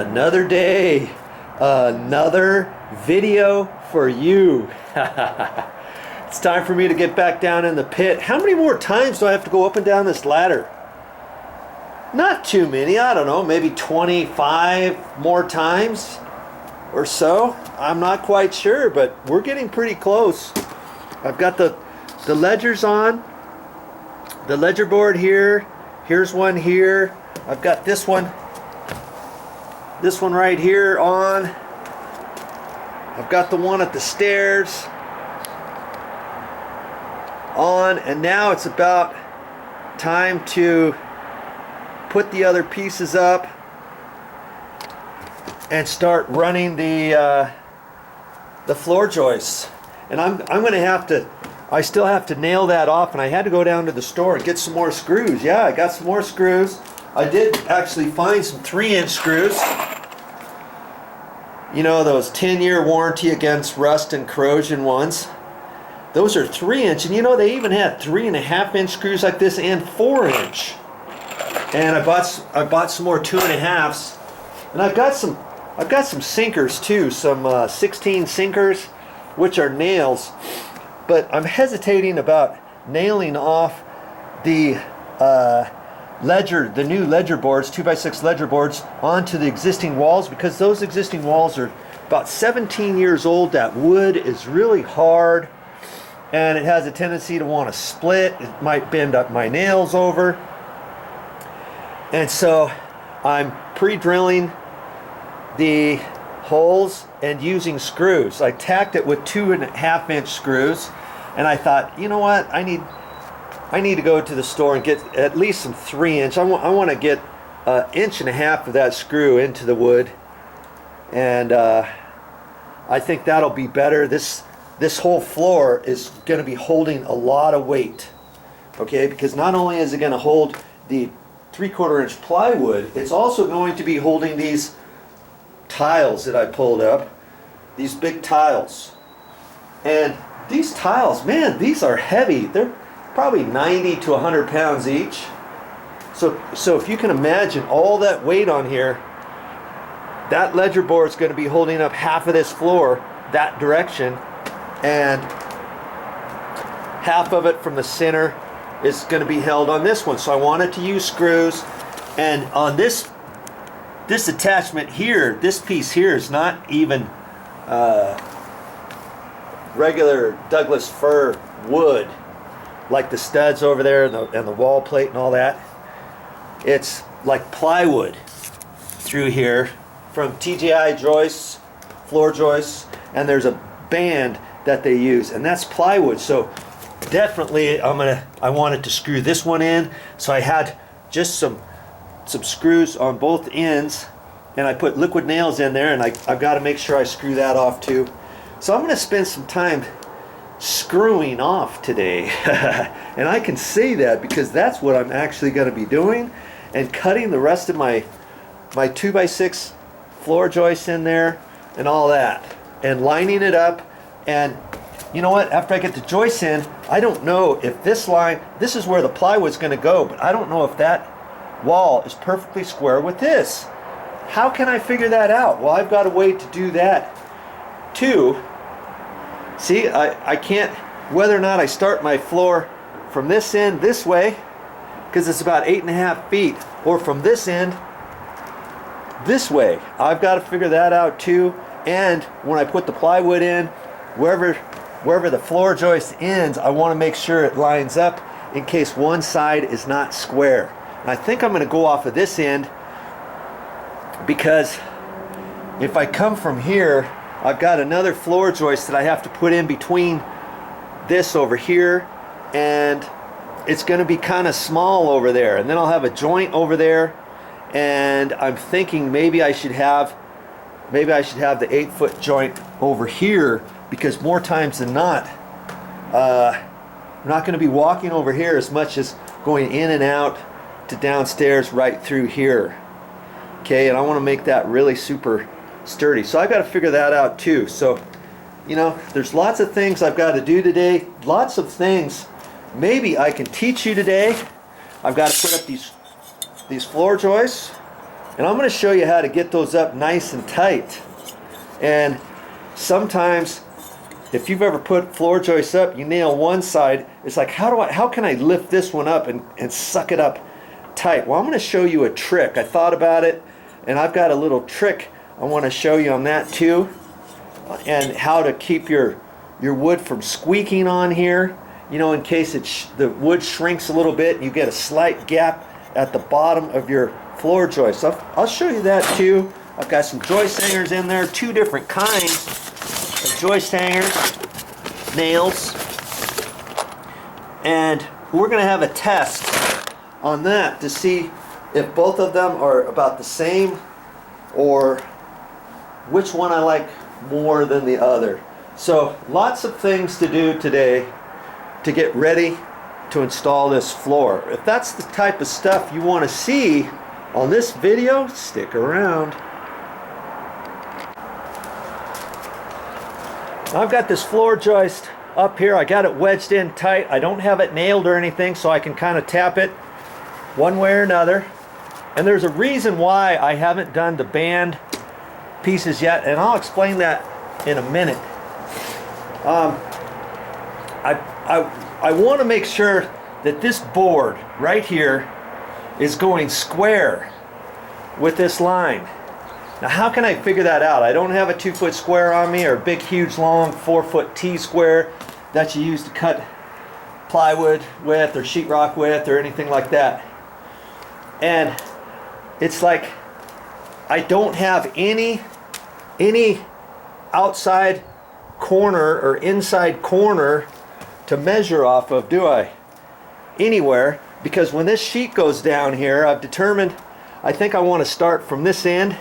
Another day, another video for you. It's time for me to get back down in the pit. How many more times do I have to go up and down this ladder? Not too many, I don't know, maybe 25 more times or so. I'm not quite sure, but we're getting pretty close. I've got the ledgers on, the ledger board here. Here's one here. I've got this one right here on. I've got the one at the stairs on, and now it's about time to put the other pieces up and start running the floor joists. And I'm gonna have to, I still have to nail that off, and I had to go down to the store and get some more screws. Yeah, I got some more screws. I did actually find some 3-inch screws. You know, those 10-year warranty against rust and corrosion ones. Those are 3-inch, and you know, they even had 3.5-inch screws like this and 4-inch. And I bought some more 2.5s, and I've got some sinkers too, some 16 sinkers, which are nails. But I'm hesitating about nailing off the the new ledger boards, 2x6 ledger boards, onto the existing walls, because those existing walls are about 17 years old. That wood is really hard, and it has a tendency to want to split. It might bend up my nails over. And so I'm pre-drilling the holes and using screws. I tacked it with 2.5-inch screws, and I thought, you know what, I need to go to the store and get at least some 3-inch. I want to get 1.5 inches of that screw into the wood, and I think that'll be better. This whole floor is going to be holding a lot of weight, okay? Because not only is it going to hold the 3/4-inch plywood, it's also going to be holding these tiles that I pulled up, these big tiles. And these tiles, man, these are heavy. They're probably 90 to 100 pounds each. So if you can imagine all that weight on here, that ledger board is going to be holding up half of this floor that direction, and half of it from the center is going to be held on this one. So I wanted to use screws, and on this attachment here, this piece here is not even regular Douglas fir wood like the studs over there and the wall plate and all that. It's like plywood through here from TJI joists, floor joists, and there's a band that they use, and that's plywood. So definitely I wanted to screw this one in, so I had just some screws on both ends, and I put liquid nails in there, and I've got to make sure I screw that off too. So I'm going to spend some time screwing off today. And I can say that because that's what I'm actually going to be doing, and cutting the rest of my 2x6 floor joists in there and all that, and lining it up. And you know what, after I get the joists in, I don't know if this line, this is where the plywood's going to go, but I don't know if that wall is perfectly square with this. How can I figure that out? Well, I've got a way to do that too. See, I can't, whether or not I start my floor from this end this way, because it's about 8.5 feet, or from this end this way. I've got to figure that out too. And when I put the plywood in, wherever the floor joist ends, I want to make sure it lines up in case one side is not square. And I think I'm going to go off of this end, because if I come from here, I've got another floor joist that I have to put in between this over here, and it's going to be kind of small over there, and then I'll have a joint over there, and I'm thinking maybe I should have the 8-foot joint over here, because more times than not, I'm not going to be walking over here as much as going in and out to downstairs right through here. Okay, and I want to make that really super sturdy. So I've got to figure that out too. So, you know, there's lots of things I've got to do today. Lots of things maybe I can teach you today. I've got to put up these floor joists. And I'm going to show you how to get those up nice and tight. And sometimes, if you've ever put floor joists up, you nail one side, it's like, how can I lift this one up and suck it up tight? Well, I'm going to show you a trick. I thought about it, and I've got a little trick I want to show you on that too, and how to keep your wood from squeaking on here, you know, in case the wood shrinks a little bit and you get a slight gap at the bottom of your floor joist. So I'll show you that too. I've got some joist hangers in there, two different kinds of joist hangers, nails, and we're going to have a test on that to see if both of them are about the same or which one I like more than the other. So lots of things to do today to get ready to install this floor. If that's the type of stuff you want to see on this video, stick around. I've got this floor joist up here. I got it wedged in tight. I don't have it nailed or anything, so I can kind of tap it one way or another. And there's a reason why I haven't done the band pieces yet, and I'll explain that in a minute. I want to make sure that this board right here is going square with this line. Now, how can I figure that out? I don't have a 2-foot square on me or a big, huge, long 4-foot T-square that you use to cut plywood with or sheetrock with or anything like that. And it's like I don't have any outside corner or inside corner to measure off of, do I? Anywhere, because when this sheet goes down here, I've determined I think I want to start from this end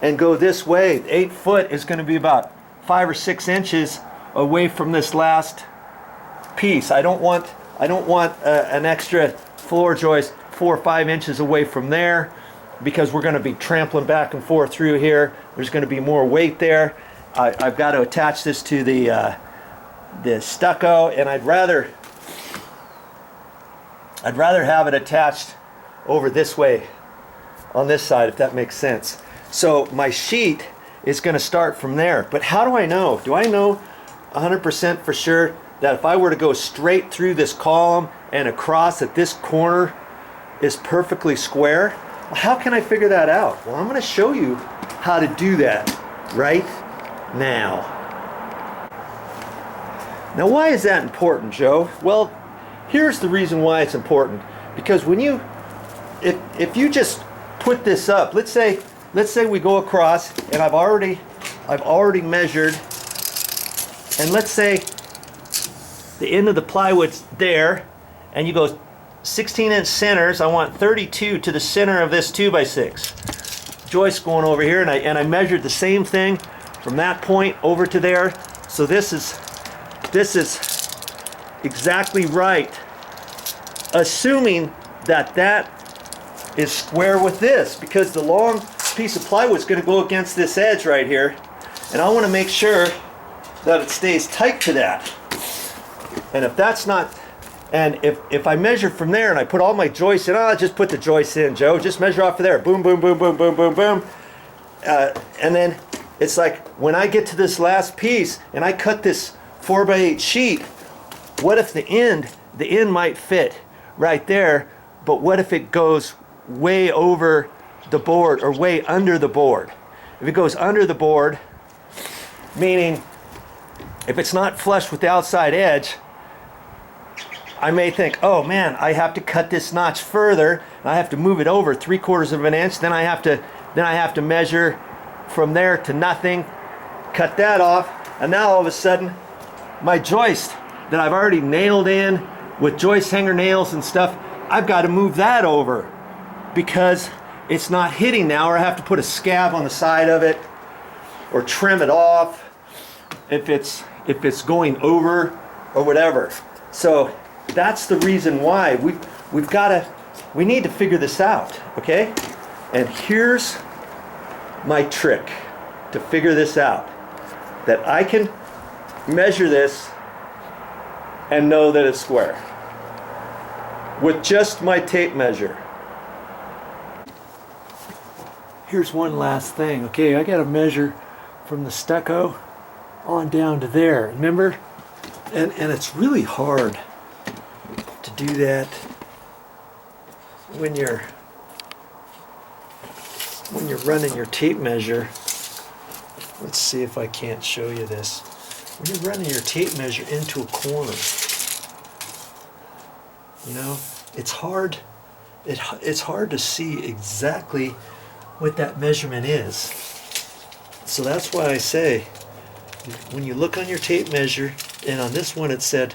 and go this way. 8 foot is going to be about 5 or 6 inches away from this last piece. I don't want an extra floor joist 4 or 5 inches away from there, because we're going to be trampling back and forth through here. There's going to be more weight there. I've got to attach this to the stucco, and I'd rather have it attached over this way on this side, if that makes sense. So my sheet is going to start from there. But how do I know? Do I know 100% for sure that if I were to go straight through this column and across, that this corner is perfectly square? How can I figure that out? Well, I'm going to show you how to do that right now. Now, why is that important, Joe? Well, here's the reason why it's important. Because when if you just put this up, let's say we go across, and I've already measured, and let's say the end of the plywood's there, and you go 16-inch centers. I want 32 to the center of this 2x6 joist going over here, and I measured the same thing from that point over to there. So this is exactly right, assuming that is square with this, because the long piece of plywood is going to go against this edge right here, and I want to make sure that it stays tight to that. And if that's not, and if I measure from there and I put all my joists in, I'll just put the joists in, Joe. Just measure off of there. Boom, boom, boom, boom, boom, boom, boom. And then it's like when I get to this last piece and I cut this 4x8 sheet, what if the end might fit right there, but what if it goes way over the board or way under the board? If it goes under the board, meaning if it's not flush with the outside edge, I may think, oh man, I have to cut this notch further, and I have to move it over 3/4 of an inch, then I have to measure from there to nothing, cut that off, and now all of a sudden my joist that I've already nailed in with joist hanger nails and stuff, I've got to move that over because it's not hitting now, or I have to put a scab on the side of it or trim it off if it's going over or whatever. So that's the reason why we need to figure this out, okay? And here's my trick to figure this out, that I can measure this and know that it's square with just my tape measure. here's one last thing. Okay, I got to measure from the stucco on down to there. Remember? And it's really hard to do that when you're running your tape measure. Let's see if I can't show you this. When you're running your tape measure into a corner, you know, it's hard. It's hard to see exactly what that measurement is. So that's why I say, when you look on your tape measure, and on this one it said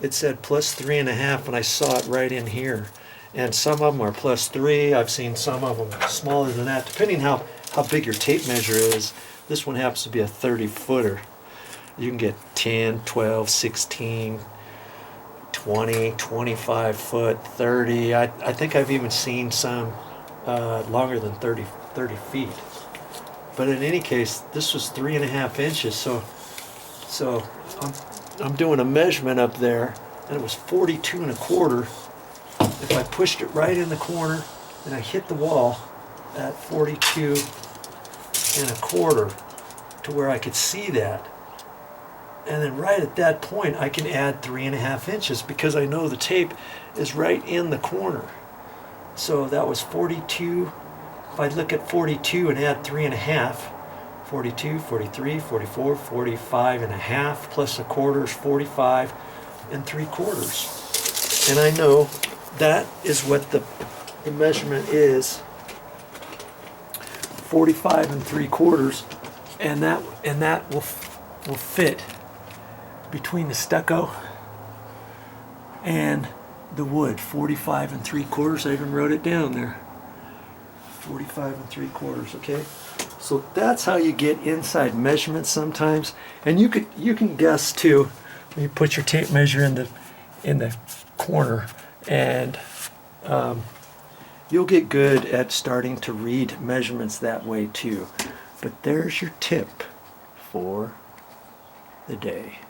plus 3.5, and I saw it right in here. And some of them are plus 3. I've seen some of them smaller than that, depending how big your tape measure is. This one happens to be a 30-footer. You can get 10, 12, 16, 20, 25 foot, 30. I think I've even seen some longer than 30 feet. But in any case, this was 3.5 inches. So I'm doing a measurement up there, and it was 42.25. If I pushed it right in the corner and I hit the wall at 42.25 to where I could see that, and then right at that point I can add 3.5 inches because I know the tape is right in the corner. So that was 42. If I look at 42 and add 3.5, 42, 43, 44, 45.5 plus a quarter is 45.75. And I know that is what the measurement is, 45.75, and that will fit between the stucco and the wood. 45.75. I even wrote it down there. 45.75. Okay, so that's how you get inside measurements sometimes, and you can guess too when you put your tape measure in the corner, and you'll get good at starting to read measurements that way too. But there's your tip for the day.